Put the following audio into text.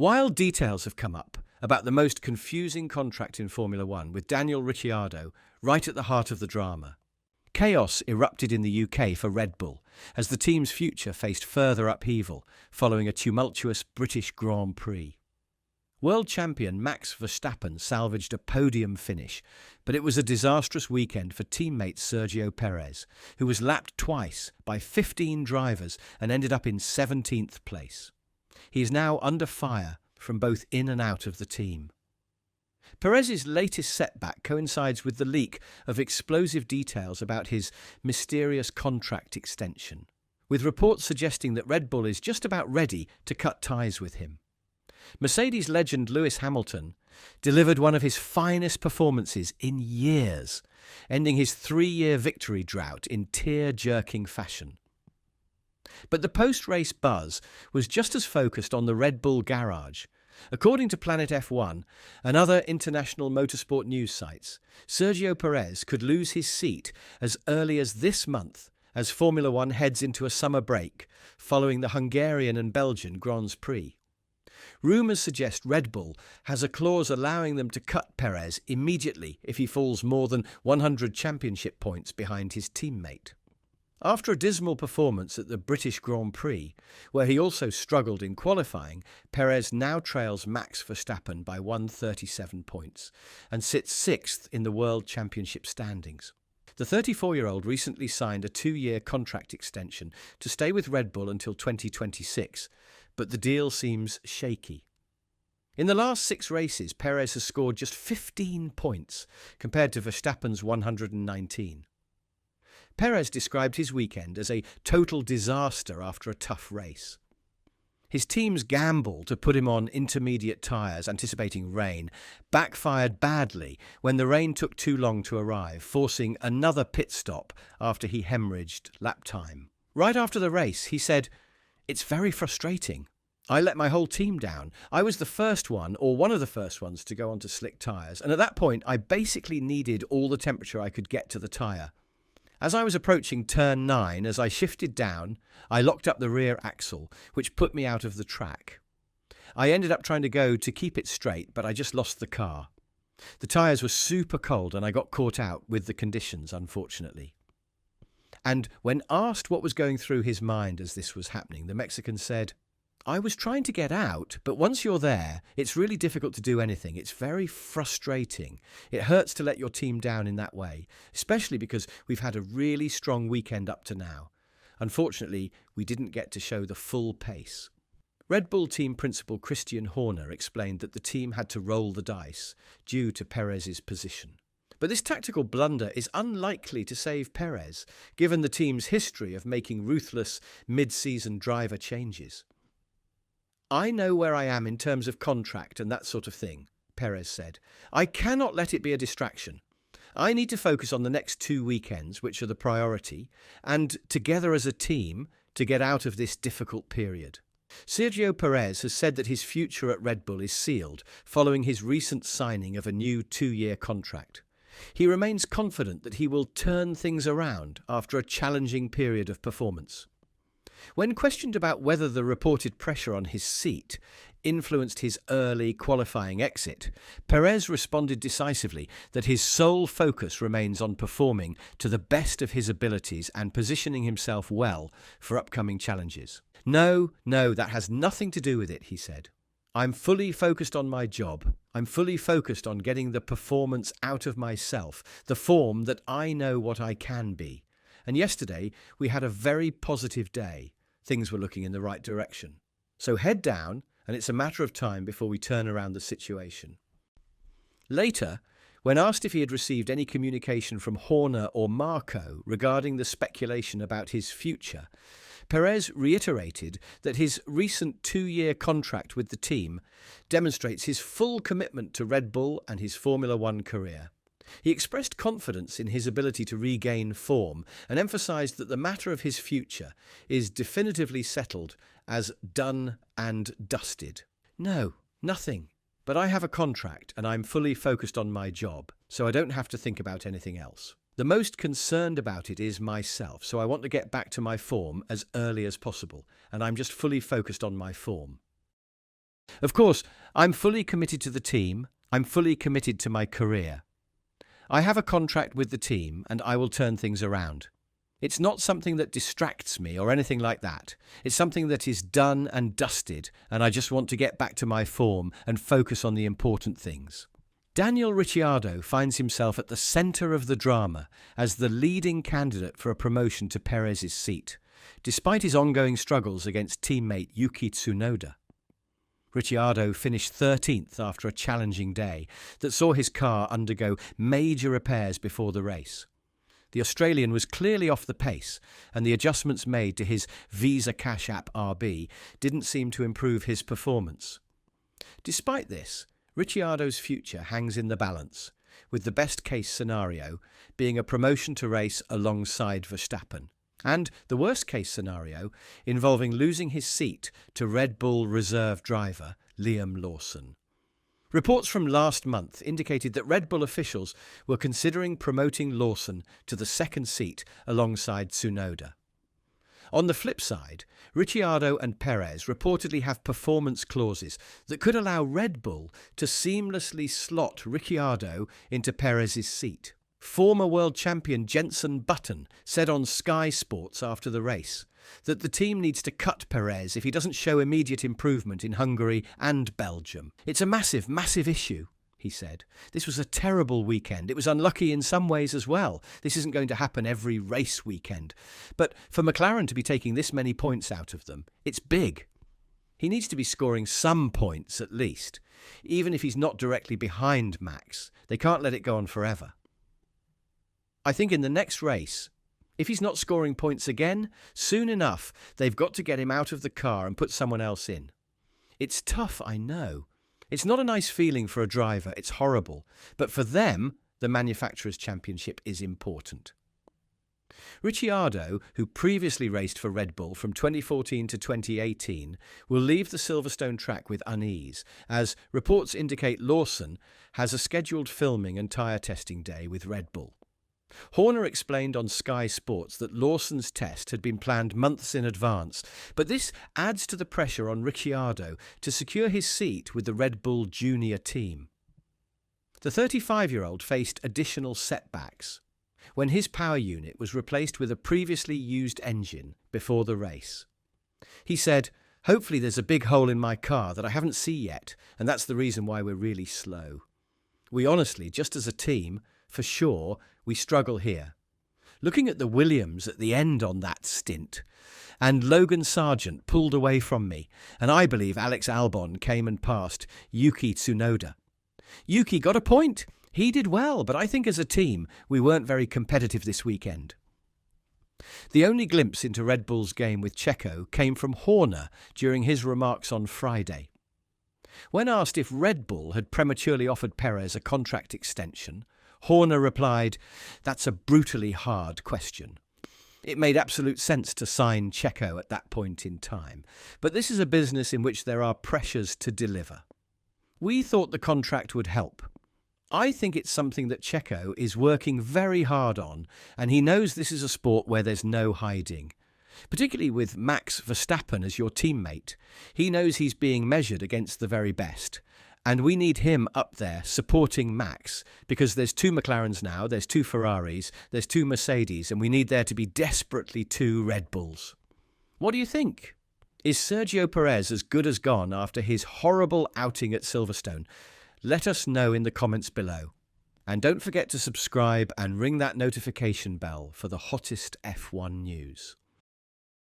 Wild details have come up about the most confusing contract in Formula One, with Daniel Ricciardo right at the heart of the drama. Chaos erupted in the UK for Red Bull as the team's future faced further upheaval following a tumultuous British Grand Prix. World champion Max Verstappen salvaged a podium finish, but it was a disastrous weekend for teammate Sergio Perez, who was lapped twice by 15 drivers and ended up in 17th place. He is now under fire from both in and out of the team. Perez's latest setback coincides with the leak of explosive details about his mysterious contract extension, with reports suggesting that Red Bull is just about ready to cut ties with him. Mercedes legend Lewis Hamilton delivered one of his finest performances in years, ending his 3-year victory drought in tear-jerking fashion. But the post-race buzz was just as focused on the Red Bull garage. According to Planet F1 and other international motorsport news sites, Sergio Perez could lose his seat as early as this month as Formula One heads into a summer break following the Hungarian and Belgian Grands Prix. Rumours suggest Red Bull has a clause allowing them to cut Perez immediately if he falls more than 100 championship points behind his teammate. After a dismal performance at the British Grand Prix, where he also struggled in qualifying, Perez now trails Max Verstappen by 137 points and sits 6th in the World Championship standings. The 34-year-old recently signed a 2-year contract extension to stay with Red Bull until 2026, but the deal seems shaky. In the last 6 races, Perez has scored just 15 points compared to Verstappen's 119. Perez described his weekend as a total disaster after a tough race. His team's gamble to put him on intermediate tyres, anticipating rain, backfired badly when the rain took too long to arrive, forcing another pit stop after he hemorrhaged lap time. Right after the race, he said, "It's very frustrating. I let my whole team down. I was the first one, or one of the first ones, to go onto slick tyres, and at that point I basically needed all the temperature I could get to the tyre. As I was approaching turn 9, as I shifted down, I locked up the rear axle, which put me out of the track. I ended up trying to go to keep it straight, but I just lost the car. The tyres were super cold and I got caught out with the conditions, unfortunately." And when asked what was going through his mind as this was happening, the Mexican said, "I was trying to get out, but once you're there, it's really difficult to do anything. It's very frustrating. It hurts to let your team down in that way, especially because we've had a really strong weekend up to now. Unfortunately, we didn't get to show the full pace." Red Bull team principal Christian Horner explained that the team had to roll the dice due to Perez's position. But this tactical blunder is unlikely to save Perez, given the team's history of making ruthless mid-season driver changes. "I know where I am in terms of contract and that sort of thing," Perez said. "I cannot let it be a distraction. I need to focus on the next 2 weekends, which are the priority, and together as a team to get out of this difficult period." Sergio Perez has said that his future at Red Bull is sealed following his recent signing of a new 2-year contract. He remains confident that he will turn things around after a challenging period of performance. When questioned about whether the reported pressure on his seat influenced his early qualifying exit, Perez responded decisively that his sole focus remains on performing to the best of his abilities and positioning himself well for upcoming challenges. No, that has nothing to do with it," he said. "I'm fully focused on my job. I'm fully focused on getting the performance out of myself, the form that I know what I can be. And yesterday, we had a very positive day. Things were looking in the right direction. So head down, and it's a matter of time before we turn around the situation." Later, when asked if he had received any communication from Horner or Marco regarding the speculation about his future, Perez reiterated that his recent 2-year contract with the team demonstrates his full commitment to Red Bull and his Formula One career. He expressed confidence in his ability to regain form and emphasised that the matter of his future is definitively settled as done and dusted. "No, nothing. But I have a contract and I'm fully focused on my job, so I don't have to think about anything else. The most concerned about it is myself, so I want to get back to my form as early as possible, and I'm just fully focused on my form." Of course, I'm fully committed to the team. I'm fully committed to my career. I have a contract with the team and I will turn things around. It's not something that distracts me or anything like that. It's something that is done and dusted, and I just want to get back to my form and focus on the important things. Daniel Ricciardo finds himself at the centre of the drama as the leading candidate for a promotion to Perez's seat, despite his ongoing struggles against teammate Yuki Tsunoda. Ricciardo finished 13th after a challenging day that saw his car undergo major repairs before the race. The Australian was clearly off the pace, and the adjustments made to his Visa Cash App RB didn't seem to improve his performance. Despite this, Ricciardo's future hangs in the balance, with the best-case scenario being a promotion to race alongside Verstappen, and the worst-case scenario involving losing his seat to Red Bull reserve driver Liam Lawson. Reports from last month indicated that Red Bull officials were considering promoting Lawson to the second seat alongside Tsunoda. On the flip side, Ricciardo and Perez reportedly have performance clauses that could allow Red Bull to seamlessly slot Ricciardo into Perez's seat. Former world champion Jenson Button said on Sky Sports after the race that the team needs to cut Perez if he doesn't show immediate improvement in Hungary and Belgium. It's a massive, massive issue, he said. This was a terrible weekend. It was unlucky in some ways as well. This isn't going to happen every race weekend. But for McLaren to be taking this many points out of them, it's big. He needs to be scoring some points at least, even if he's not directly behind Max. They can't let it go on forever. I think in the next race, if he's not scoring points again, soon enough they've got to get him out of the car and put someone else in. It's tough, I know. It's not a nice feeling for a driver, it's horrible. But for them, the Manufacturers' Championship is important. Ricciardo, who previously raced for Red Bull from 2014 to 2018, will leave the Silverstone track with unease, as reports indicate Lawson has a scheduled filming and tyre testing day with Red Bull. Horner explained on Sky Sports that Lawson's test had been planned months in advance, but this adds to the pressure on Ricciardo to secure his seat with the Red Bull Junior team. The 35-year-old faced additional setbacks when his power unit was replaced with a previously used engine before the race. He said, "Hopefully there's a big hole in my car that I haven't seen yet, and that's the reason why we're really slow. We honestly, just as a team, for sure, we struggle here." Looking at the Williams at the end on that stint, and Logan Sargent pulled away from me, and I believe Alex Albon came and passed Yuki Tsunoda. Yuki got a point. He did well, but I think as a team, we weren't very competitive this weekend. The only glimpse into Red Bull's game with Checo came from Horner during his remarks on Friday. When asked if Red Bull had prematurely offered Perez a contract extension, Horner replied, "That's a brutally hard question. It made absolute sense to sign Checo at that point in time, but this is a business in which there are pressures to deliver. We thought the contract would help. I think it's something that Checo is working very hard on, and he knows this is a sport where there's no hiding. Particularly with Max Verstappen as your teammate, he knows he's being measured against the very best. And we need him up there supporting Max, because there's 2 McLarens now, there's 2 Ferraris, there's 2 Mercedes, and we need there to be desperately 2 Red Bulls. What do you think? Is Sergio Perez as good as gone after his horrible outing at Silverstone? Let us know in the comments below. And don't forget to subscribe and ring that notification bell for the hottest F1 news.